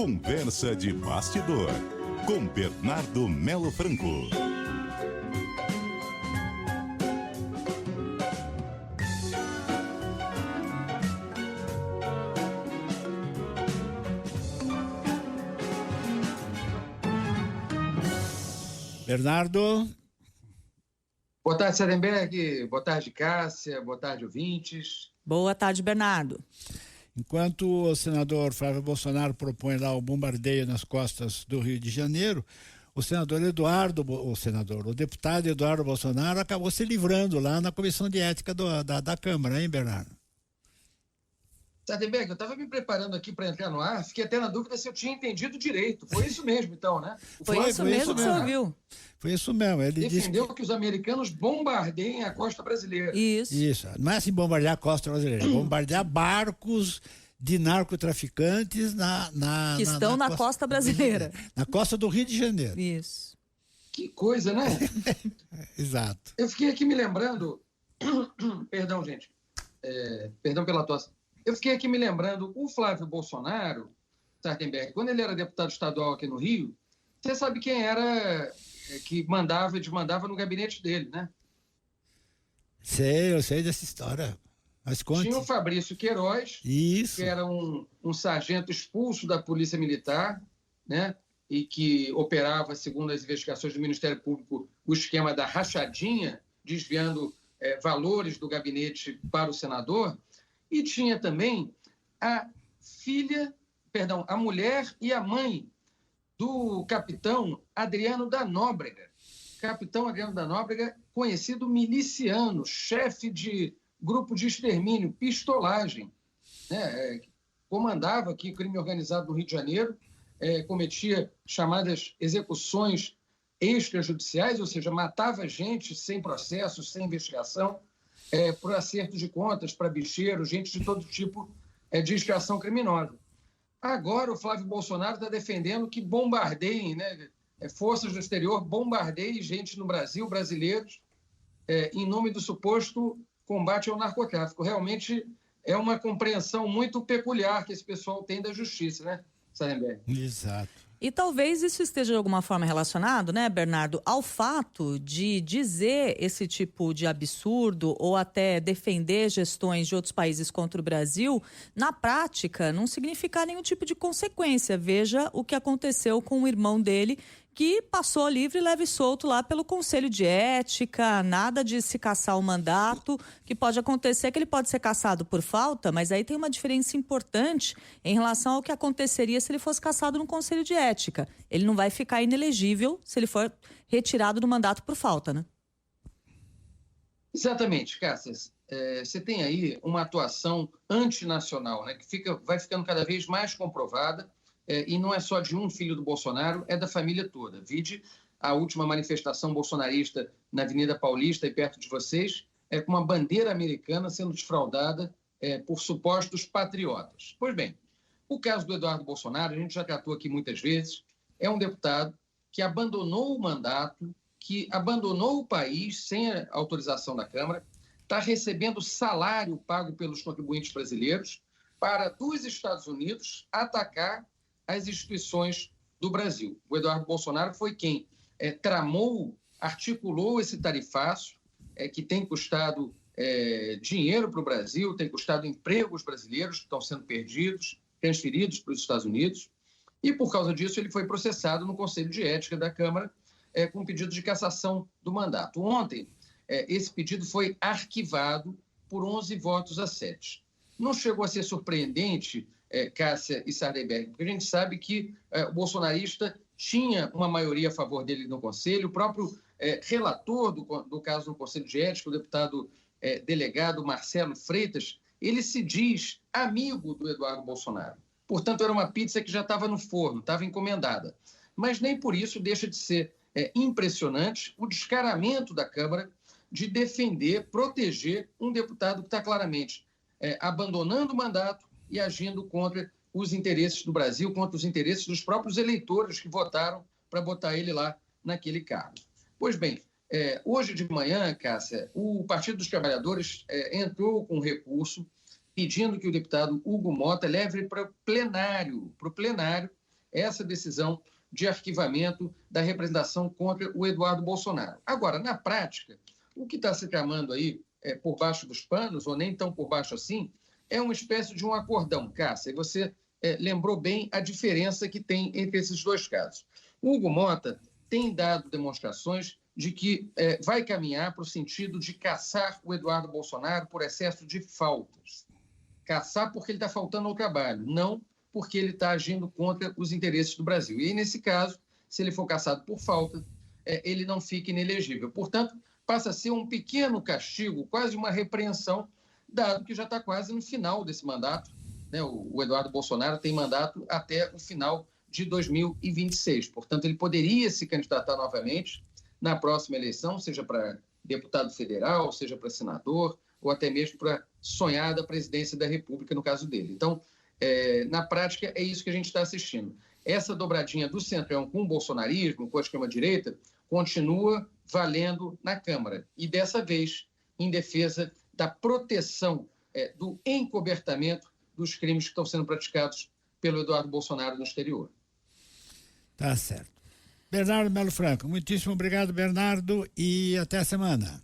Conversa de bastidor, com Bernardo Melo Franco. Bernardo. Boa tarde, Sarenberg. Boa tarde, Cássia. Boa tarde, ouvintes. Boa tarde, Bernardo. Enquanto o senador Flávio Bolsonaro propõe lá o bombardeio nas costas do Rio de Janeiro, o deputado Eduardo Bolsonaro acabou se livrando lá na Comissão de Ética da Câmara, hein, Bernardo? Sarenberg, eu estava me preparando aqui para entrar no ar, fiquei até na dúvida se eu tinha entendido direito. Foi isso mesmo, então, né? Foi isso mesmo que você ouviu. Foi isso mesmo. Ele defendeu que os americanos bombardeiem a costa brasileira. Isso. Não é assim bombardear a costa brasileira, bombardear barcos de narcotraficantes que estão na costa brasileira. Na costa do Rio de Janeiro. Isso. Que coisa, né? Exato. Eu fiquei aqui me lembrando... Perdão, gente. Perdão pela tosse. Eu fiquei aqui me lembrando, o Flávio Bolsonaro, Sartenberg, quando ele era deputado estadual aqui no Rio, você sabe quem era que mandava e desmandava no gabinete dele, né? Eu sei dessa história. Mas conte. Tinha o Fabrício Queiroz, isso, que era um sargento expulso da Polícia Militar, né? E que operava, segundo as investigações do Ministério Público, o esquema da rachadinha, desviando valores do gabinete para o senador. E tinha também a mulher e a mãe do capitão Adriano da Nóbrega. Capitão Adriano da Nóbrega, conhecido miliciano, chefe de grupo de extermínio, pistolagem, né? Comandava aqui crime organizado no Rio de Janeiro, cometia chamadas execuções extrajudiciais, ou seja, matava gente sem processo, sem investigação, por acerto de contas, para bicheiro, gente de todo tipo de extração criminosa. Agora o Flávio Bolsonaro está defendendo que bombardeiem, né? Forças do exterior bombardeiem gente no Brasil, brasileiros, em nome do suposto combate ao narcotráfico. Realmente é uma compreensão muito peculiar que esse pessoal tem da justiça, né, Sarenberg? Exato. E talvez isso esteja de alguma forma relacionado, né, Bernardo, ao fato de dizer esse tipo de absurdo ou até defender gestões de outros países contra o Brasil, na prática, não significar nenhum tipo de consequência. Veja o que aconteceu com o irmão dele, que passou livre, leve e solto lá pelo Conselho de Ética, nada de se caçar o mandato, que pode acontecer que ele pode ser cassado por falta, mas aí tem uma diferença importante em relação ao que aconteceria se ele fosse cassado no Conselho de Ética. Ele não vai ficar inelegível se ele for retirado do mandato por falta, né? Exatamente, Cássias. Você tem aí uma atuação antinacional, né, que vai ficando cada vez mais comprovada. E não é só de um filho do Bolsonaro, é da família toda. Vide a última manifestação bolsonarista na Avenida Paulista e perto de vocês, com uma bandeira americana sendo desfraudada por supostos patriotas. Pois bem, o caso do Eduardo Bolsonaro, a gente já tratou aqui muitas vezes, é um deputado que abandonou o mandato, que abandonou o país sem a autorização da Câmara, está recebendo salário pago pelos contribuintes brasileiros para, dos Estados Unidos, atacar as instituições do Brasil. O Eduardo Bolsonaro foi quem articulou esse tarifaço, que tem custado dinheiro para o Brasil, tem custado empregos brasileiros que estão sendo perdidos, transferidos para os Estados Unidos, e por causa disso ele foi processado no Conselho de Ética da Câmara com pedido de cassação do mandato. Ontem, esse pedido foi arquivado por 11 votos a 7. Não chegou a ser surpreendente, Cássia e Sardenberg, porque a gente sabe que o bolsonarista tinha uma maioria a favor dele no Conselho, o próprio relator do caso no Conselho de Ética, o deputado delegado Marcelo Freitas, ele se diz amigo do Eduardo Bolsonaro. Portanto, era uma pizza que já estava no forno, estava encomendada. Mas nem por isso deixa de ser impressionante o descaramento da Câmara de defender, proteger um deputado que está claramente abandonando o mandato e agindo contra os interesses do Brasil, contra os interesses dos próprios eleitores que votaram para botar ele lá naquele cargo. Pois bem, hoje de manhã, Cássia, o Partido dos Trabalhadores entrou com um recurso pedindo que o deputado Hugo Mota leve para o plenário essa decisão de arquivamento da representação contra o Eduardo Bolsonaro. Agora, na prática, o que está se tramando aí por baixo dos panos, ou nem tão por baixo assim, é uma espécie de um acordão, Cássia. E você lembrou bem a diferença que tem entre esses dois casos. O Hugo Mota tem dado demonstrações de que vai caminhar para o sentido de caçar o Eduardo Bolsonaro por excesso de faltas. Caçar porque ele está faltando ao trabalho, não porque ele está agindo contra os interesses do Brasil. E, nesse caso, se ele for caçado por falta, ele não fica inelegível. Portanto, passa a ser um pequeno castigo, quase uma repreensão, dado que já está quase no final desse mandato, né? O Eduardo Bolsonaro tem mandato até o final de 2026. Portanto, ele poderia se candidatar novamente na próxima eleição, seja para deputado federal, seja para senador, ou até mesmo para sonhada presidência da República, no caso dele. Então, na prática, é isso que a gente está assistindo. Essa dobradinha do Centrão com o bolsonarismo, com a extrema-direita, continua valendo na Câmara. E, dessa vez, em defesa da proteção, do encobertamento dos crimes que estão sendo praticados pelo Eduardo Bolsonaro no exterior. Tá certo. Bernardo Melo Franco, muitíssimo obrigado, Bernardo, e até a semana.